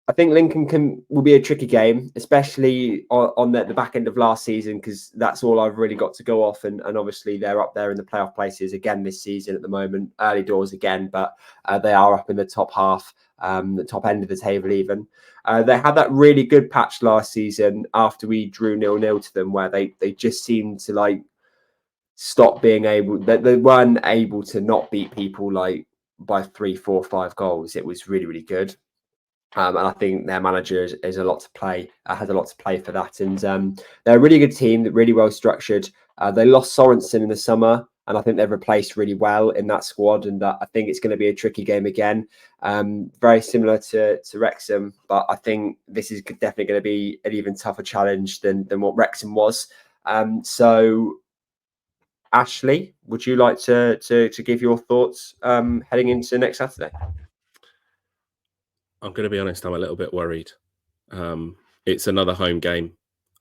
I think Lincoln will be a tricky game, especially on the back end of last season, because that's all I've really got to go off. And obviously they're up there in the playoff places again this season at the moment, early doors again, but they are up in the top half, the top end of the table even. They had that really good patch last season after we drew 0-0 to them, where they just seemed to like stop being able, they weren't able to not beat people like by 3, 4, 5 goals. It was really, really good. And I think their manager is a lot to play, has a lot to play for that. And they're a really good team, really well structured. They lost Sorensen in the summer, and I think they've replaced really well in that squad. And I think it's going to be a tricky game again, very similar to Wrexham. But I think this is definitely going to be an even tougher challenge than what Wrexham was. So, Ashley, would you like to give your thoughts heading into next Saturday? I'm going to be honest, I'm a little bit worried. It's another home game.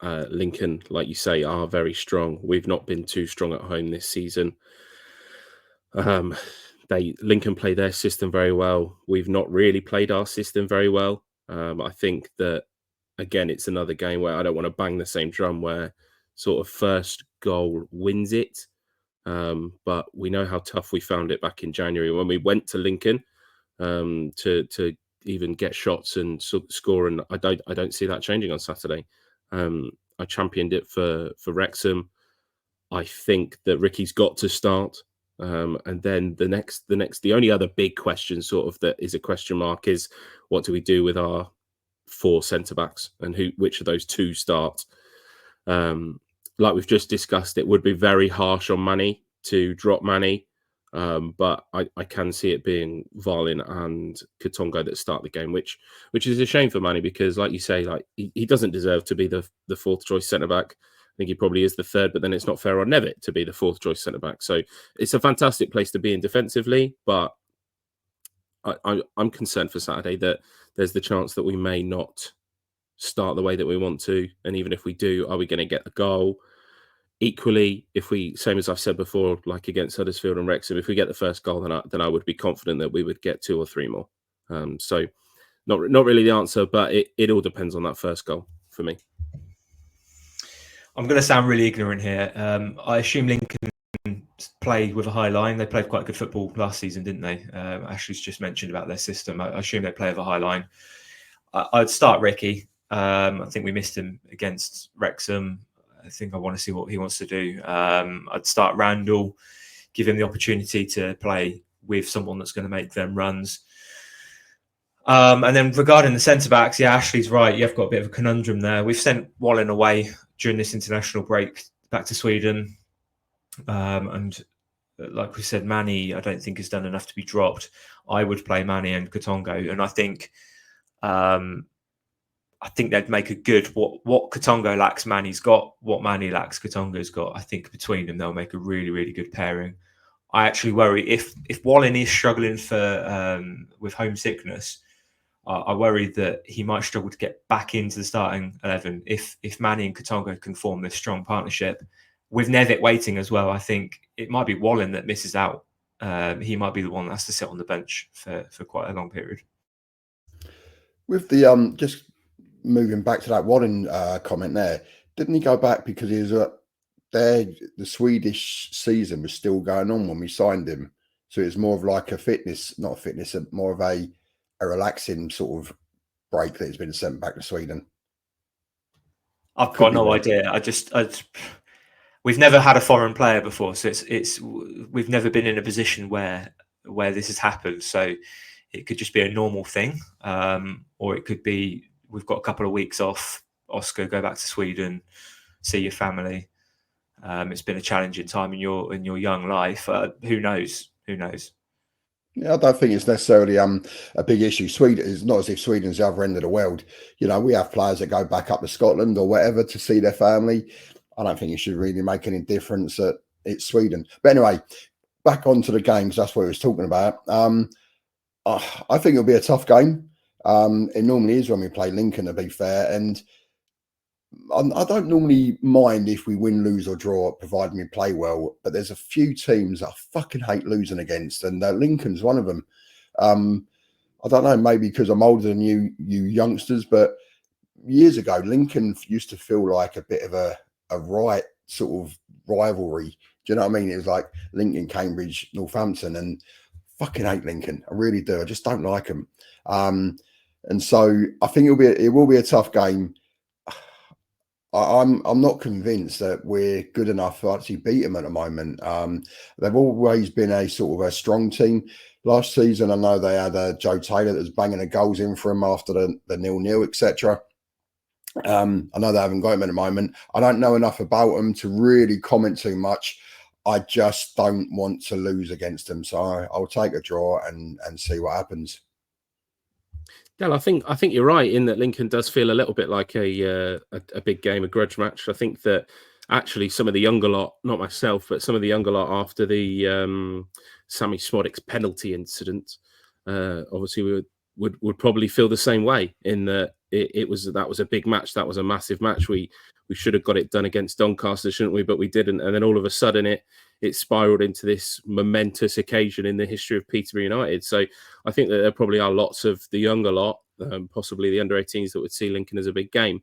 Lincoln, like you say, are very strong. We've not been too strong at home this season. Lincoln play their system very well. We've not really played our system very well. I think that, again, it's another game where I don't want to bang the same drum where sort of first goal wins it. But we know how tough we found it back in January when we went to Lincoln to even get shots and score, and I don't see that changing on Saturday. I championed it for Wrexham. I think that Ricky's got to start, and then the only other big question, sort of, that is a question mark, is what do we do with our 4 centre backs and which of those 2 start? Like we've just discussed, it would be very harsh on Manny to drop Manny. But I can see it being Varlin and Katongo that start the game, which is a shame for Manny, because, like you say, like he doesn't deserve to be the 4th choice centre back. I think he probably is the 3rd, but then it's not fair on Nevitt to be the 4th choice centre back. So it's a fantastic place to be in defensively, but I'm concerned for Saturday that there's the chance that we may not start the way that we want to, and even if we do, are we going to get the goal? Equally, if we, same as I've said before, like against Huddersfield and Wrexham, if we get the first goal, then I would be confident that we would get 2 or 3 more. So not really the answer, but it all depends on that first goal for me. I'm going to sound really ignorant here. I assume Lincoln play with a high line. They played quite good football last season, didn't they? Ashley's just mentioned about their system. I assume they play with a high line. I'd start Ricky. I think we missed him against Wrexham. I think I want to see what he wants to do. I'd start Randall, give him the opportunity to play with someone that's going to make them runs. And then regarding the centre-backs, yeah, Ashley's right. You've got a bit of a conundrum there. We've sent Wallen away during this international break back to Sweden. And like we said, Manny, I don't think has done enough to be dropped. I would play Manny and Katongo. And I think they'd make a good, what Katongo lacks, Manny's got. What Manny lacks, Katongo's got. I think between them, they'll make a really, really good pairing. I actually worry if Wallen is struggling with homesickness, I worry that he might struggle to get back into the starting 11. If Manny and Katongo can form this strong partnership, with Nevitt waiting as well, I think it might be Wallen that misses out. He might be the one that has to sit on the bench for quite a long period. With the just moving back to that Wallen comment there, didn't he go back because he was the Swedish season was still going on when we signed him, so it's more of like more of a relaxing sort of break that he's been sent back to Sweden. I've got no idea. We've never had a foreign player before, so we've never been in a position where this has happened. So it could just be a normal thing, or it could be we've got a couple of weeks off. Oscar, go back to Sweden, see your family. It's been a challenging time in your young life. Who knows? Who knows? Yeah, I don't think it's necessarily a big issue. Sweden is not as if Sweden's the other end of the world. You know, we have players that go back up to Scotland or whatever to see their family. I don't think it should really make any difference that it's Sweden. But anyway, back onto the games. That's what we was talking about. I think it'll be a tough game. It normally is when we play Lincoln, to be fair. And I don't normally mind if we win, lose or draw, providing we play well. But there's a few teams I fucking hate losing against, and Lincoln's one of them. I don't know, maybe because I'm older than you youngsters, but years ago, Lincoln used to feel like a bit of a right sort of rivalry. Do you know what I mean? It was like Lincoln, Cambridge, Northampton, and fucking hate Lincoln. I really do. I just don't like them. And so I think it will be a tough game. I'm not convinced that we're good enough to actually beat them at the moment. They've always been a sort of a strong team. Last season, I know they had Joe Taylor that was banging the goals in for them after the 0-0, etc. I know they haven't got him at the moment. I don't know enough about them to really comment too much. I just don't want to lose against them, so I'll take a draw and see what happens. Yeah, I think you're right in that Lincoln does feel a little bit like a big game, a grudge match. I think that actually some of the younger lot, not myself, but some of the younger lot after the Sammy Smodic's penalty incident, obviously we would probably feel the same way in that that was a big match, that was a massive match. We should have got it done against Doncaster, shouldn't we? But we didn't, and then all of a sudden it spiraled into this momentous occasion in the history of Peterborough United. So I think that there probably are lots of the younger lot, possibly the under-18s, that would see Lincoln as a big game.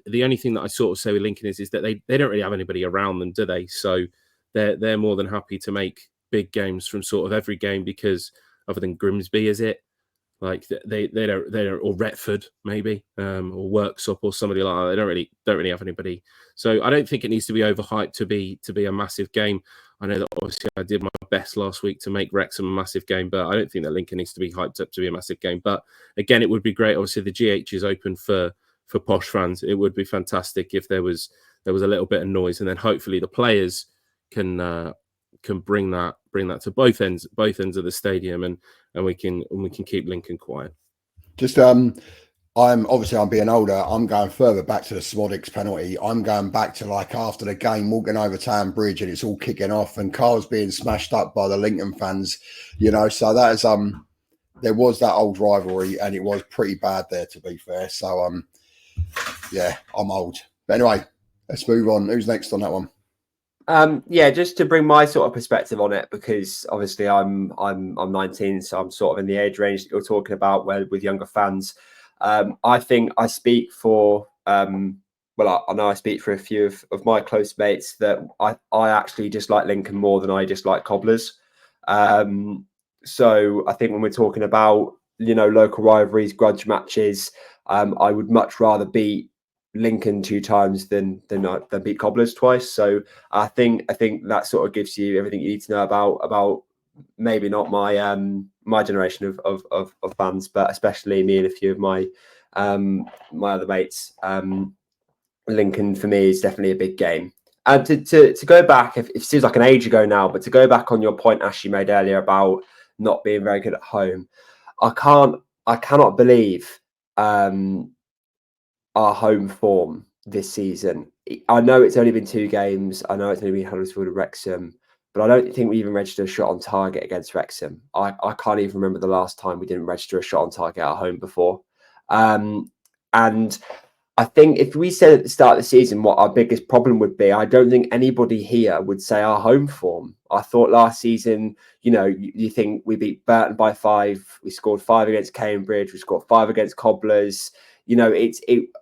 The only thing that I sort of say with Lincoln is that they don't really have anybody around them, do they? So they're more than happy to make big games from sort of every game, because other than Grimsby, is it? Like they don't, or Retford maybe, or Worksop or somebody like that. They don't really have anybody. So I don't think it needs to be overhyped to be a massive game. I know that obviously I did my best last week to make Wrexham a massive game, but I don't think that Lincoln needs to be hyped up to be a massive game. But again, it would be great. Obviously, the GH is open for posh fans. It would be fantastic if there was a little bit of noise, and then hopefully the players can bring that to both ends of the stadium, and we can keep Lincoln quiet. Just I'm being older. I'm going further back to the Smodic's penalty. I'm going back to like after the game, walking over Town Bridge, and it's all kicking off, and cars being smashed up by the Lincoln fans. You know, so that is there was that old rivalry, and it was pretty bad there, to be fair. So yeah, I'm old. But anyway, let's move on. Who's next on that one? Yeah, just to bring my sort of perspective on it, because obviously I'm 19, so I'm sort of in the age range that you're talking about, where with younger fans. I think I speak for I know I speak for a few of my close mates that I actually dislike Lincoln more than I dislike Cobblers. So I think when we're talking about, you know, local rivalries, grudge matches, I would much rather beat Lincoln 2 times than beat Cobblers twice. So I think that sort of gives you everything you need to know about maybe not my my generation of fans, but especially me and a few of my other mates. Lincoln for me is definitely a big game. And to go back, if it seems like an age ago now, but to go back on your point, Ash, you made earlier about not being very good at home, I cannot believe our home form this season. I know it's only been 2 games. I know it's only been Huddersfield and Wrexham, but I don't think we even registered a shot on target against Wrexham. I can't even remember the last time we didn't register a shot on target at home before. And I think if we said at the start of the season what our biggest problem would be, I don't think anybody here would say our home form. I thought last season, you know, you think we beat Burton by 5, we scored 5 against Cambridge, we scored 5 against Cobblers. You know,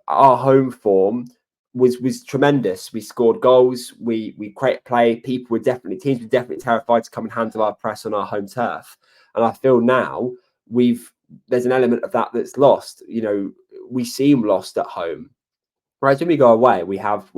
our home form was tremendous. We scored goals, we create play. Teams were definitely terrified to come and handle our press on our home turf. And I feel now there's an element of that's lost. You know, we seem lost at home. Whereas when we go away, we have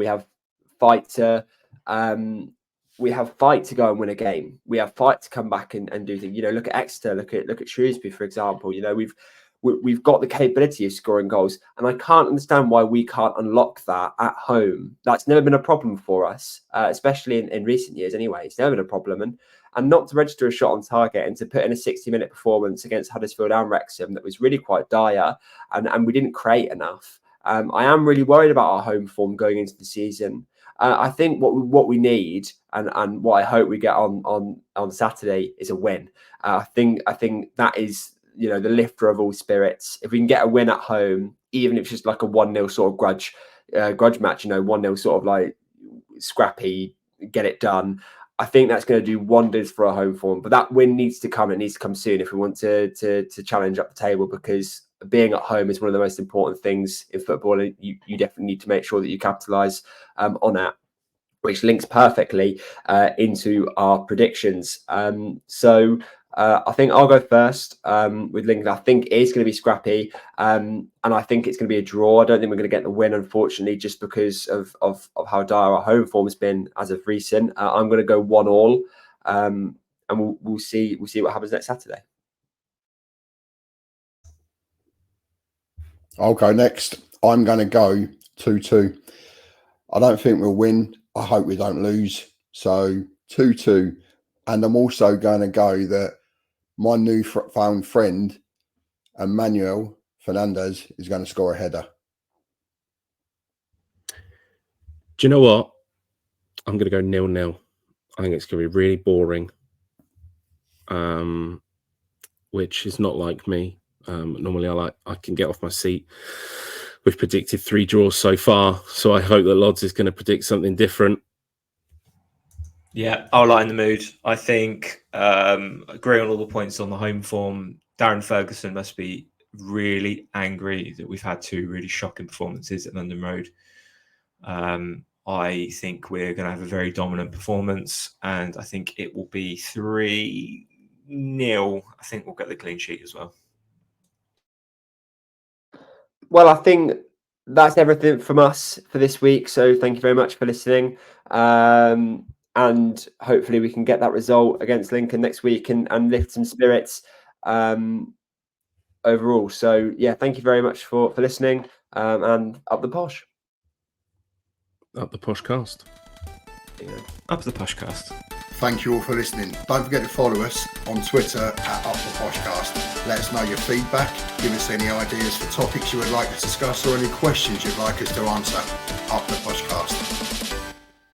fight to go and win a game. We have fight to come back and do things. You know, look at Exeter, look at Shrewsbury, for example. You know, we've got the capability of scoring goals, and I can't understand why we can't unlock that at home. That's never been a problem for us, especially in recent years. Anyway, it's never been a problem, and not to register a shot on target and to put in a 60-minute performance against Huddersfield and Wrexham that was really quite dire, and we didn't create enough. I am really worried about our home form going into the season. I think what we need and what I hope we get on Saturday is a win. I think that is, you know, the lifter of all spirits. If we can get a win at home, even if it's just like a 1-0 sort of grudge match, you know, 1-0 sort of like scrappy, get it done. I think that's going to do wonders for our home form. But that win needs to come. It needs to come soon if we want to challenge up the table, because being at home is one of the most important things in football. And you definitely need to make sure that you capitalise on that, which links perfectly into our predictions. So I think I'll go first with Lincoln. I think it is going to be scrappy, and I think it's going to be a draw. I don't think we're going to get the win, unfortunately, just because of how dire our home form has been as of recent. I'm going to go 1-1, and we'll see what happens next Saturday. I'll go next. I'm going to go 2-2. I don't think we'll win. I hope we don't lose. So 2-2. And I'm also going to go that my newfound friend, Emmanuel Fernandez, is going to score a header. Do you know what? I'm going to go 0-0. I think it's going to be really boring, which is not like me. Normally, I can get off my seat. We've predicted 3 draws so far, so I hope that Lods is going to predict something different. Yeah, I'll lighten the mood. I think agree on all the points on the home form. Darren Ferguson must be really angry that we've had 2 really shocking performances at London Road. I think we're going to have a very dominant performance, and I think it will be 3-0. I think we'll get the clean sheet as well. Well, I think that's everything from us for this week. So thank you very much for listening. And hopefully we can get that result against Lincoln next week and lift some spirits overall. So yeah, thank you very much for listening, and up the posh. Up the Poshcast. Yeah. Up the Poshcast. Thank you all for listening. Don't forget to follow us on Twitter at Up The Poshcast. Let us know your feedback. Give us any ideas for topics you would like to discuss or any questions you'd like us to answer. Up The Poshcast.